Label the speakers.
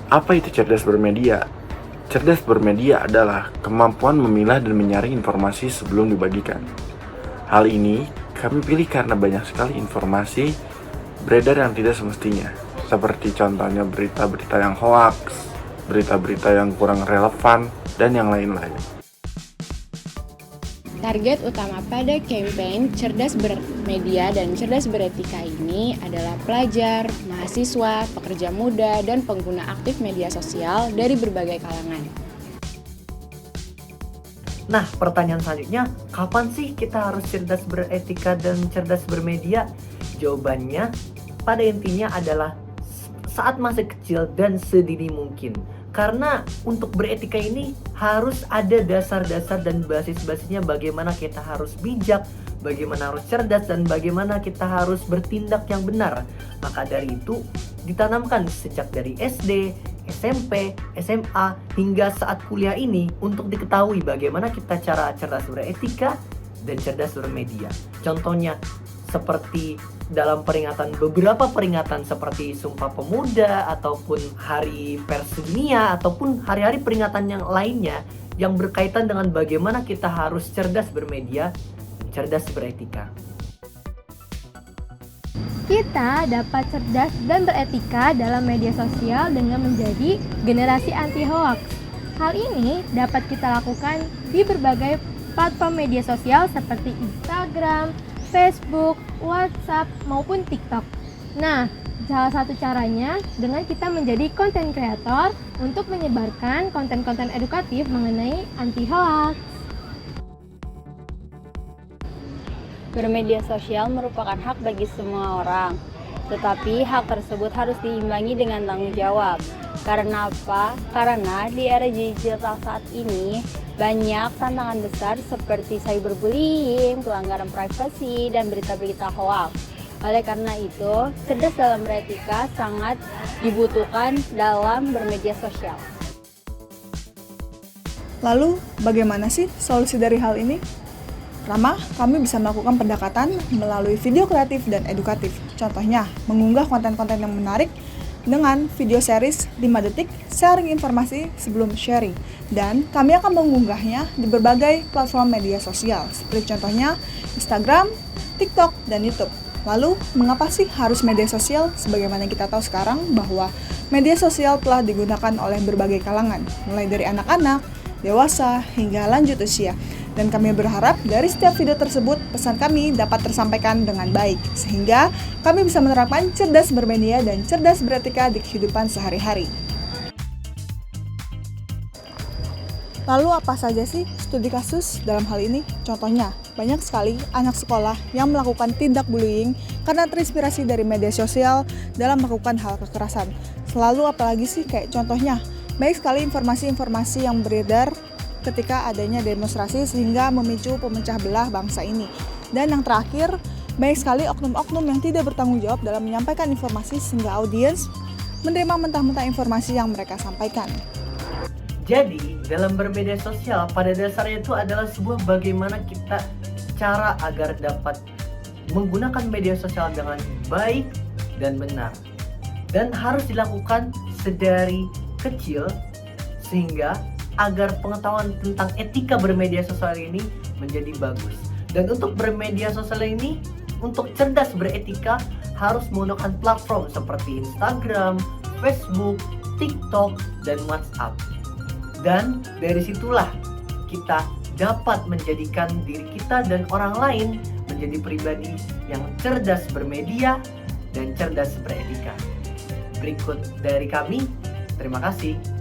Speaker 1: Apa itu cerdas bermedia? Cerdas bermedia adalah kemampuan memilah dan menyaring informasi sebelum dibagikan. Hal ini kami pilih karena banyak sekali informasi beredar yang tidak semestinya, seperti contohnya berita-berita yang hoaks, berita-berita yang kurang relevan, dan yang lain-lain.
Speaker 2: Target utama pada campaign Cerdas Bermedia dan Cerdas Beretika ini adalah pelajar, mahasiswa, pekerja muda, dan pengguna aktif media sosial dari berbagai kalangan.
Speaker 3: Nah, pertanyaan selanjutnya, kapan sih kita harus cerdas beretika dan cerdas bermedia? Jawabannya, pada intinya adalah saat masih kecil dan sedini mungkin. Karena untuk beretika ini harus ada dasar-dasar dan basis-basisnya bagaimana kita harus bijak, bagaimana harus cerdas, dan bagaimana kita harus bertindak yang benar. Maka dari itu ditanamkan sejak dari SD, SMP, SMA, hingga saat kuliah ini untuk diketahui bagaimana kita cara cerdas beretika dan cerdas bermedia. Contohnya seperti dalam beberapa peringatan seperti Sumpah Pemuda ataupun Hari Pers Dunia ataupun hari-hari peringatan yang lainnya yang berkaitan dengan bagaimana kita harus cerdas bermedia, cerdas beretika.
Speaker 4: Kita dapat cerdas dan beretika dalam media sosial dengan menjadi generasi anti hoax. Hal ini dapat kita lakukan di berbagai platform media sosial seperti Instagram, Facebook, WhatsApp, maupun TikTok. Nah, salah satu caranya dengan kita menjadi content creator untuk menyebarkan konten-konten edukatif mengenai anti hoax.
Speaker 5: Bermedia sosial merupakan hak bagi semua orang, tetapi hak tersebut harus diimbangi dengan tanggung jawab. Karena apa? Karena di era digital saat ini banyak tantangan besar seperti cyberbullying, pelanggaran privasi, dan berita-berita hoax. Oleh karena itu, cerdas dalam beretika sangat dibutuhkan dalam bermedia sosial.
Speaker 6: Lalu, bagaimana sih solusi dari hal ini? Pertama, kami bisa melakukan pendekatan melalui video kreatif dan edukatif. Contohnya, mengunggah konten-konten yang menarik dengan video series 5 detik sharing informasi sebelum sharing. Dan kami akan mengunggahnya di berbagai platform media sosial, seperti contohnya Instagram, TikTok, dan YouTube. Lalu, mengapa sih harus media sosial? Sebagaimana kita tahu sekarang bahwa media sosial telah digunakan oleh berbagai kalangan, mulai dari anak-anak, dewasa, hingga lanjut usia. Dan kami berharap dari setiap video tersebut pesan kami dapat tersampaikan dengan baik, sehingga kami bisa menerapkan cerdas bermedia dan cerdas beretika di kehidupan sehari-hari. Lalu apa saja sih studi kasus dalam hal ini? Contohnya, banyak sekali anak sekolah yang melakukan tindak bullying karena terinspirasi dari media sosial dalam melakukan hal kekerasan. Selalu apalagi sih kayak contohnya, banyak sekali informasi-informasi yang beredar ketika adanya demonstrasi sehingga memicu pemecah belah bangsa ini. Dan yang terakhir, banyak sekali oknum-oknum yang tidak bertanggung jawab dalam menyampaikan informasi sehingga audiens menerima mentah-mentah informasi yang mereka sampaikan.
Speaker 3: Jadi, dalam bermedia sosial pada dasarnya itu adalah sebuah bagaimana kita cara agar dapat menggunakan media sosial dengan baik dan benar. Dan harus dilakukan sedari kecil sehingga agar pengetahuan tentang etika bermedia sosial ini menjadi bagus. Dan untuk bermedia sosial ini, untuk cerdas beretika harus menggunakan platform seperti Instagram, Facebook, TikTok, dan WhatsApp. Dan dari situlah kita dapat menjadikan diri kita dan orang lain menjadi pribadi yang cerdas bermedia dan cerdas beretika. Berikut dari kami, terima kasih.